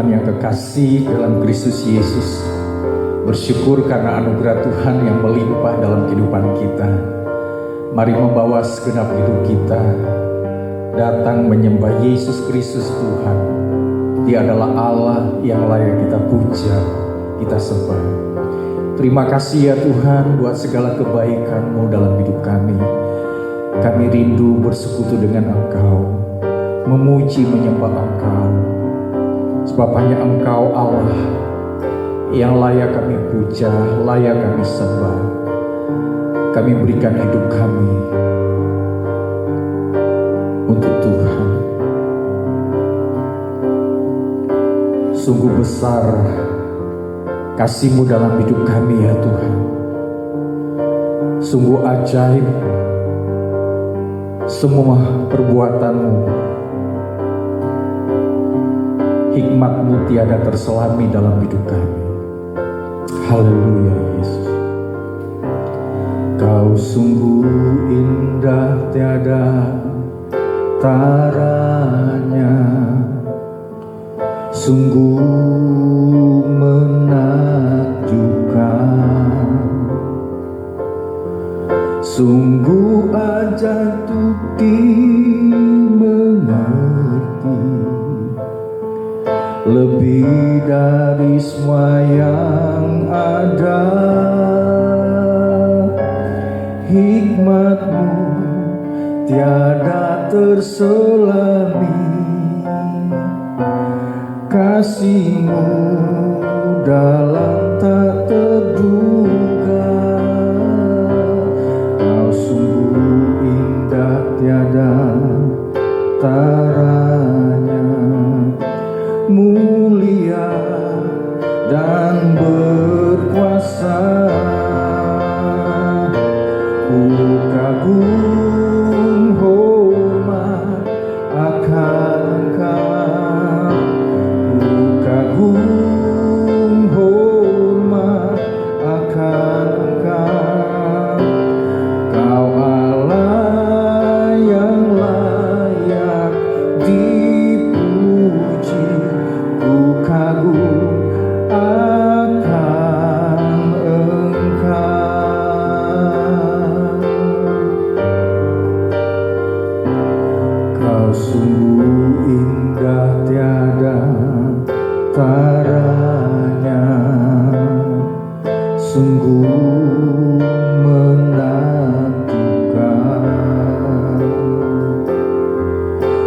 Tuhan yang kekasih dalam Kristus Yesus, bersyukur karena anugerah Tuhan yang melimpah dalam kehidupan kita. Mari membawa segenap hidup kita datang menyembah Yesus Kristus Tuhan. Dia adalah Allah yang layak kita puja, kita sembah. Terima kasih ya Tuhan buat segala kebaikan-Mu dalam hidup kami. Kami rindu bersekutu dengan Engkau, memuji menyembah Engkau. Sebab hanya Engkau Allah yang layak kami puja, layak kami sembah. Kami berikan hidup kami untuk Tuhan. Sungguh besar kasih-Mu dalam hidup kami ya Tuhan. Sungguh ajaib semua perbuatan-Mu. Hikmat-Mu tiada terselami dalam hidup kami. Haleluya Yesus. Kau sungguh indah tiada taranya, sungguh menakjubkan, sungguh ajaib untuk dimengerti, lebih dari semua yang ada. Hikmat-Mu tiada terselami, kasih-Mu dalam tak terduga. Kau sungguh indah tiada taranya, mulia dan berkuasa. Ku kagum hormat akan Engkau, ku kagum hormat akan Engkau. Kau Allah yang layak dipuji, ku kagum akan Engkau. Kau sungguh indah tiada taranya, sungguh menakjubkan,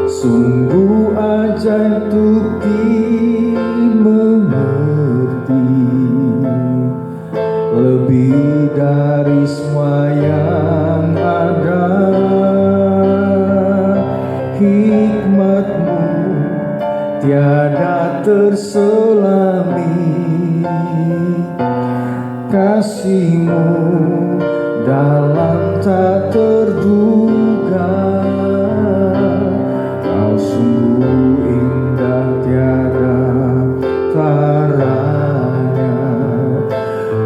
sungguh ajaib untuk dimengerti, lebih dari semua yang ada. Hikmat-Mu tiada terselami, kasih-Mu dalam tak terduga. Kau sungguh indah tiada taranya,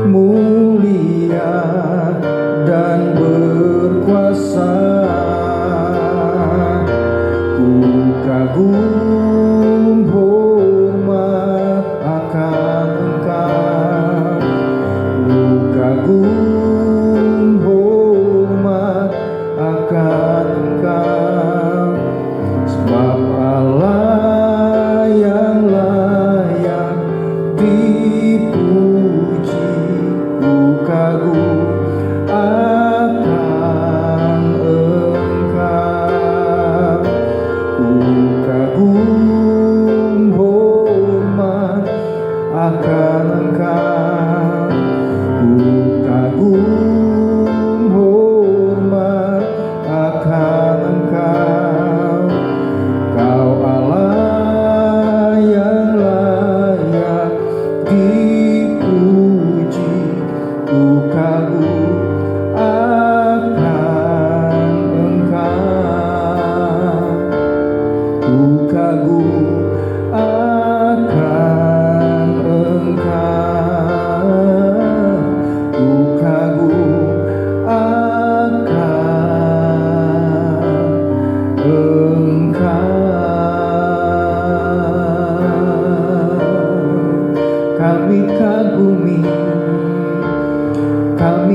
mulia dan berkuasa. Ku kagum hormat akan Engkau, ku kagum hormat akan Engkau. Sebab Allah yang layak dipuji, ku kagum akan Engkau. Ku kagum hormat akan Engkau, ku kagum hormat akan Engkau. Kau Allah yang layak dipuji, ku kagum akan Engkau. Ku kagum akan Engkau, ku kagum akan Engkau.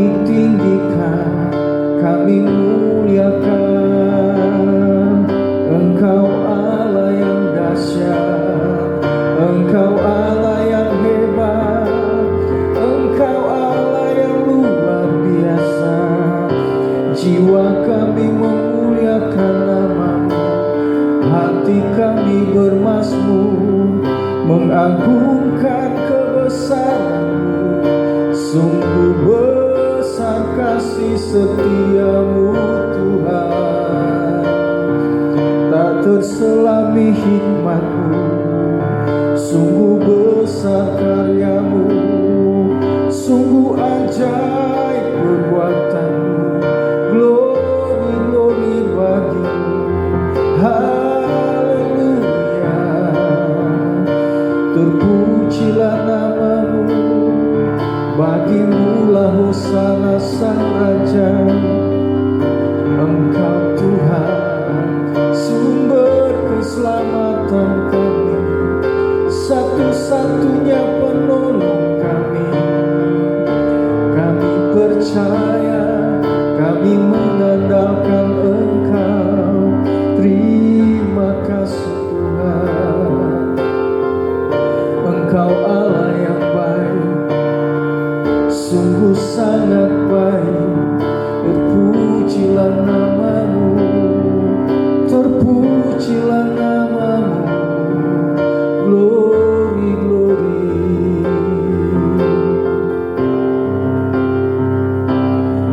kami tinggikan, kami muliakan. Engkau Allah yang dahsyat, Engkau Allah yang hebat, Engkau Allah yang luar biasa. Jiwa kami memuliakan nama-Mu, hati kami bermazmur, mengagungkan kebesaran-Mu. Sungguh besar kasih setia-Mu Tuhan, tak terselami hikmat-Mu. Sungguh besar karya-Mu, sungguh ajaib perbuatan-Mu. Glory, glory bagi-Mu. Haleluya. Terpujilah nama-Mu, bagi-Mu lah hosana sang Raja. Engkau Tuhan, sumber keselamatan kami, satu-satunya penolong kami. Kami percaya, kami mengandalkan Engkau. Terima kasih Tuhan, Engkau Allah yang baik, sungguh sangat baik. Terpujilah nama-Mu, terpujilah nama-Mu. Glory, glory.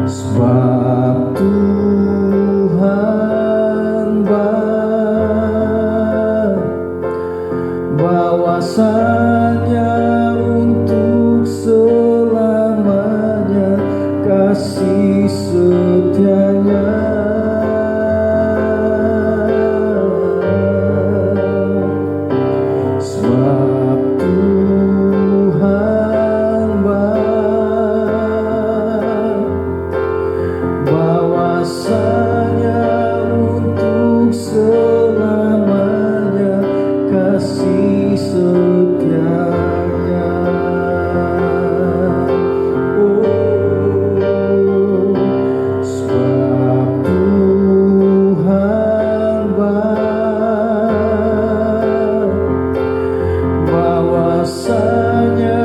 Sebab Tuhan baik, bahwasanya untuk selamanya kasih setia-Nya. Sebab Tuhan baik, bahwasanya untuk selamanya kasih setia-Nya. Sebab Tuhan baik, bahwasanya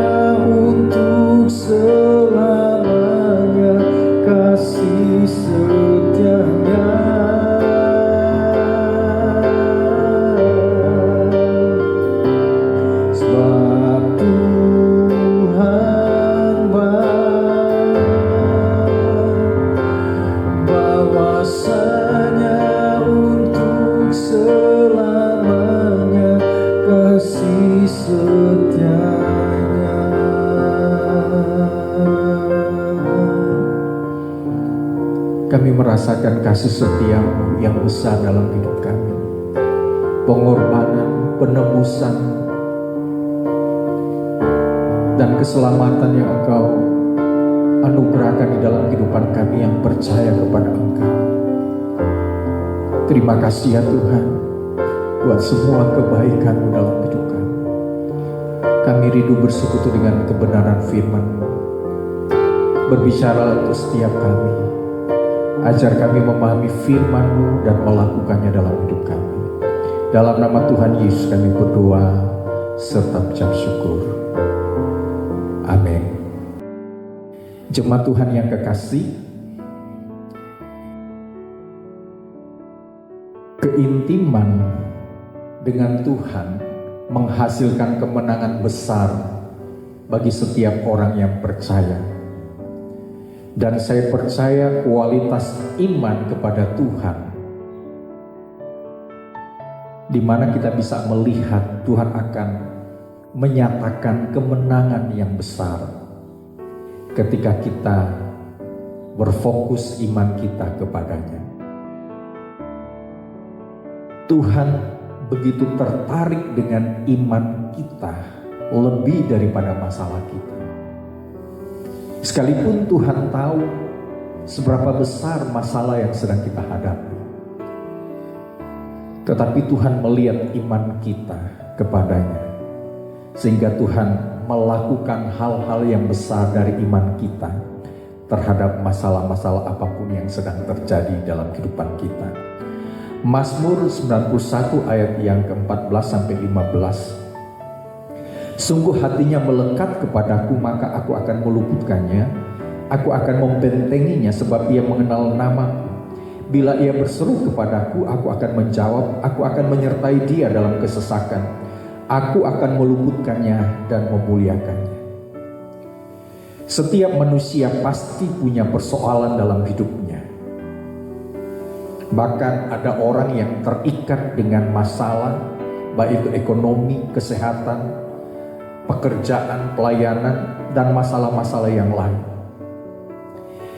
untuk selamanya kasih setia-Nya. Sebab Tuhan baik, bahwasanya untuk selamanya kasih setia-Nya. Kami merasakan kasih setia-Mu yang besar dalam hidup kami. Pengorbanan, penebusan, dan keselamatan yang Engkau anugerahkan di dalam kehidupan kami yang percaya kepada Engkau. Terima kasih ya Tuhan, buat semua kebaikan-Mu dalam hidup kami. Kami rindu bersekutu dengan kebenaran firman-Mu. Berbicara untuk setiap kami, ajar kami memahami firman-Mu dan melakukannya dalam hidup kami. Dalam nama Tuhan Yesus kami berdoa serta ucap syukur. Amin. Jemaat Tuhan yang kekasih, keintiman dengan Tuhan menghasilkan kemenangan besar bagi setiap orang yang percaya. Dan saya percaya kualitas iman kepada Tuhan, di mana kita bisa melihat Tuhan akan menyatakan kemenangan yang besar ketika kita berfokus iman kita kepadanya. Tuhan begitu tertarik dengan iman kita lebih daripada masalah kita. Sekalipun Tuhan tahu seberapa besar masalah yang sedang kita hadapi, tetapi Tuhan melihat iman kita kepadanya, sehingga Tuhan melakukan hal-hal yang besar dari iman kita, terhadap masalah-masalah apapun yang sedang terjadi dalam kehidupan kita. Mazmur 91 ayat yang ke-14 sampai 15. Sungguh hatinya melekat kepadaku, maka aku akan meluputkannya. Aku akan membentenginya sebab ia mengenal namaku. Bila ia berseru kepadaku, aku akan menjawab. Aku akan menyertai dia dalam kesesakan. Aku akan meluputkannya dan memuliakannya. Setiap manusia pasti punya persoalan dalam hidupnya. Bahkan ada orang yang terikat dengan masalah, baik itu ekonomi, kesehatan, pekerjaan, pelayanan, dan masalah-masalah yang lain.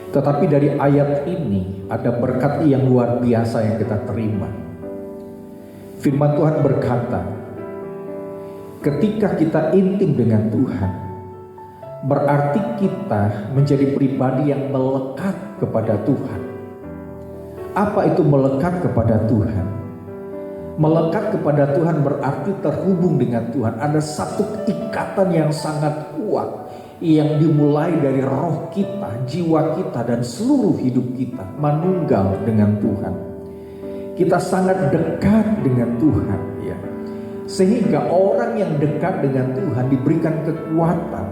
Tetapi dari ayat ini ada berkat yang luar biasa yang kita terima. Firman Tuhan berkata, ketika kita intim dengan Tuhan, berarti kita menjadi pribadi yang melekat kepada Tuhan. Apa itu melekat kepada Tuhan? Melekat kepada Tuhan berarti terhubung dengan Tuhan. Ada satu ikatan yang sangat kuat yang dimulai dari roh kita, jiwa kita, dan seluruh hidup kita manunggal dengan Tuhan. Kita sangat dekat dengan Tuhan, ya. Sehingga orang yang dekat dengan Tuhan diberikan kekuatan,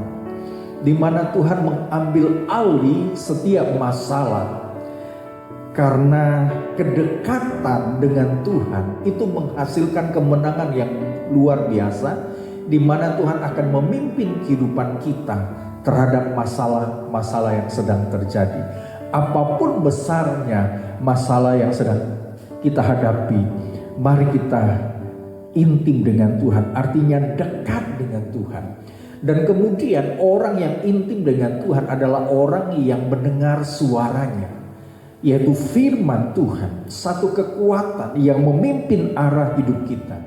di mana Tuhan mengambil alih setiap masalah. Karena kedekatan dengan Tuhan itu menghasilkan kemenangan yang luar biasa, di mana Tuhan akan memimpin kehidupan kita terhadap masalah-masalah yang sedang terjadi. Apapun besarnya masalah yang sedang kita hadapi, mari kita intim dengan Tuhan, artinya dekat dengan Tuhan. Dan kemudian orang yang intim dengan Tuhan adalah orang yang mendengar suaranya, yaitu firman Tuhan, satu kekuatan yang memimpin arah hidup kita.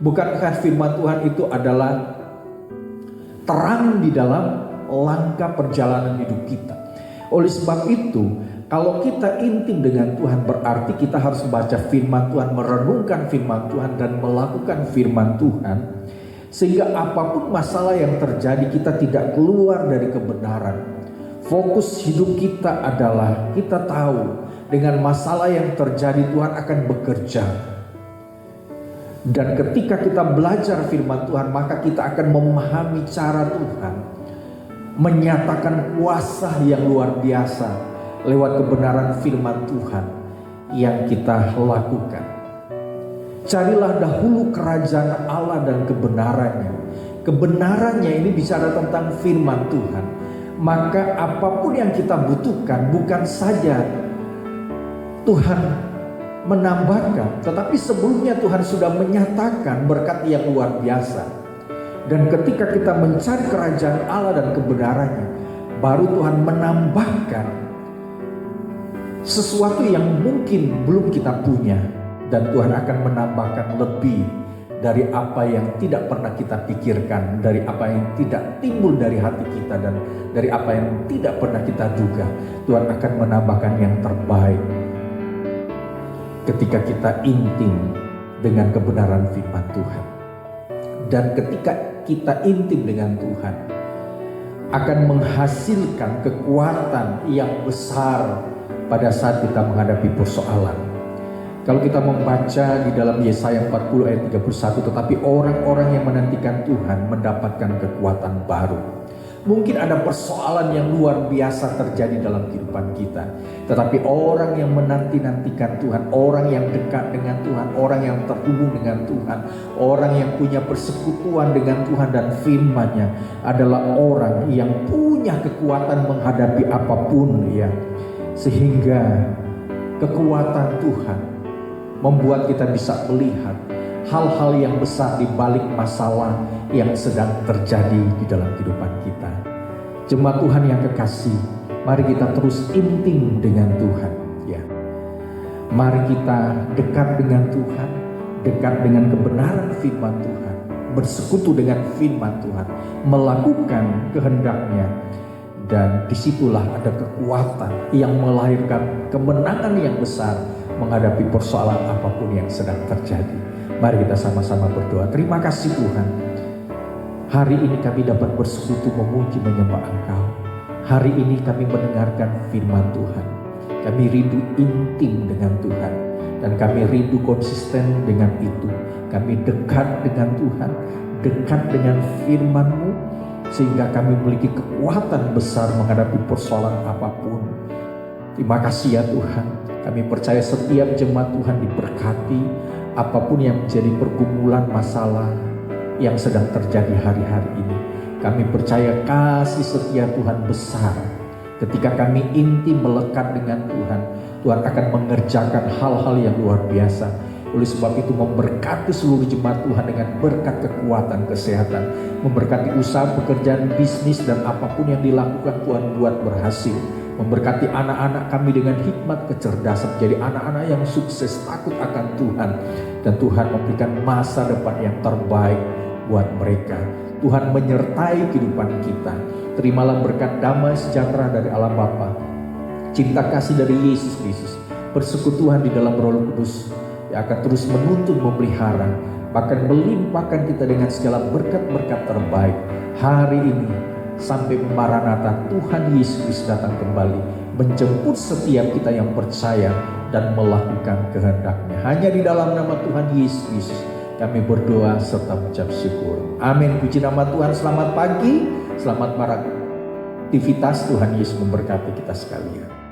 Bukankah firman Tuhan itu adalah terang di dalam langkah perjalanan hidup kita? Oleh sebab itu, kalau kita intim dengan Tuhan, berarti kita harus membaca firman Tuhan, merenungkan firman Tuhan, dan melakukan firman Tuhan. Sehingga apapun masalah yang terjadi, kita tidak keluar dari kebenaran. Fokus hidup kita adalah kita tahu dengan masalah yang terjadi Tuhan akan bekerja. Dan ketika kita belajar firman Tuhan, maka kita akan memahami cara Tuhan menyatakan kuasa yang luar biasa lewat kebenaran firman Tuhan yang kita lakukan. Carilah dahulu kerajaan Allah dan kebenarannya. Kebenarannya ini bicara tentang firman Tuhan. Maka apapun yang kita butuhkan, bukan saja Tuhan menambahkan, tetapi sebelumnya Tuhan sudah menyatakan berkat yang luar biasa. Dan ketika kita mencari kerajaan Allah dan kebenarannya, baru Tuhan menambahkan sesuatu yang mungkin belum kita punya. Dan Tuhan akan menambahkan lebih dari apa yang tidak pernah kita pikirkan, dari apa yang tidak timbul dari hati kita, dan dari apa yang tidak pernah kita duga. Tuhan akan menambahkan yang terbaik ketika kita intim dengan kebenaran firman Tuhan. Dan ketika kita intim dengan Tuhan, akan menghasilkan kekuatan yang besar pada saat kita menghadapi persoalan. Kalau kita membaca di dalam Yesaya 40 ayat 31, tetapi orang-orang yang menantikan Tuhan mendapatkan kekuatan baru. Mungkin ada persoalan yang luar biasa terjadi dalam kehidupan kita, tetapi orang yang menanti-nantikan Tuhan, orang yang dekat dengan Tuhan, orang yang terhubung dengan Tuhan, orang yang punya persekutuan dengan Tuhan dan firman-Nya adalah orang yang punya kekuatan menghadapi apapun, ya. Sehingga kekuatan Tuhan membuat kita bisa melihat hal-hal yang besar di balik masalah yang sedang terjadi di dalam kehidupan kita. Jemaat Tuhan yang kekasih, mari kita terus intim dengan Tuhan, ya. Mari kita dekat dengan Tuhan, dekat dengan kebenaran firman Tuhan, bersekutu dengan firman Tuhan, melakukan kehendak-Nya. Dan disitulah ada kekuatan yang melahirkan kemenangan yang besar menghadapi persoalan apapun yang sedang terjadi. Mari kita sama-sama berdoa. Terima kasih Tuhan, hari ini kami dapat bersekutu memuji menyembah Engkau. Hari ini kami mendengarkan firman Tuhan. Kami rindu intim dengan Tuhan. Dan kami rindu konsisten dengan itu. Kami dekat dengan Tuhan, dekat dengan firman-Mu, sehingga kami memiliki kekuatan besar menghadapi persoalan apapun. Terima kasih ya Tuhan. Kami percaya setiap jemaat Tuhan diberkati, apapun yang menjadi pergumulan masalah yang sedang terjadi hari-hari ini. Kami percaya kasih setia Tuhan besar. Ketika kami intim melekat dengan Tuhan, Tuhan akan mengerjakan hal-hal yang luar biasa. Oleh sebab itu memberkati seluruh jemaat Tuhan dengan berkat kekuatan, kesehatan, memberkati usaha, pekerjaan, bisnis, dan apapun yang dilakukan Tuhan buat berhasil. Memberkati anak-anak kami dengan hikmat, kecerdasan, jadi anak-anak yang sukses, takut akan Tuhan. Dan Tuhan memberikan masa depan yang terbaik buat mereka. Tuhan menyertai kehidupan kita. Terimalah berkat damai sejahtera dari Allah Bapa, cinta kasih dari Yesus Kristus, persekutuan di dalam Roh Kudus yang akan terus menuntun, memelihara, bahkan melimpahkan kita dengan segala berkat-berkat terbaik hari ini sampai Maranatha Tuhan Yesus datang kembali menjemput setiap kita yang percaya dan melakukan kehendak-Nya. Hanya di dalam nama Tuhan Yesus kami berdoa serta mengucap syukur. Amin. Puji nama Tuhan. Selamat pagi, selamat beraktivitas. Tuhan Yesus memberkati kita sekalian.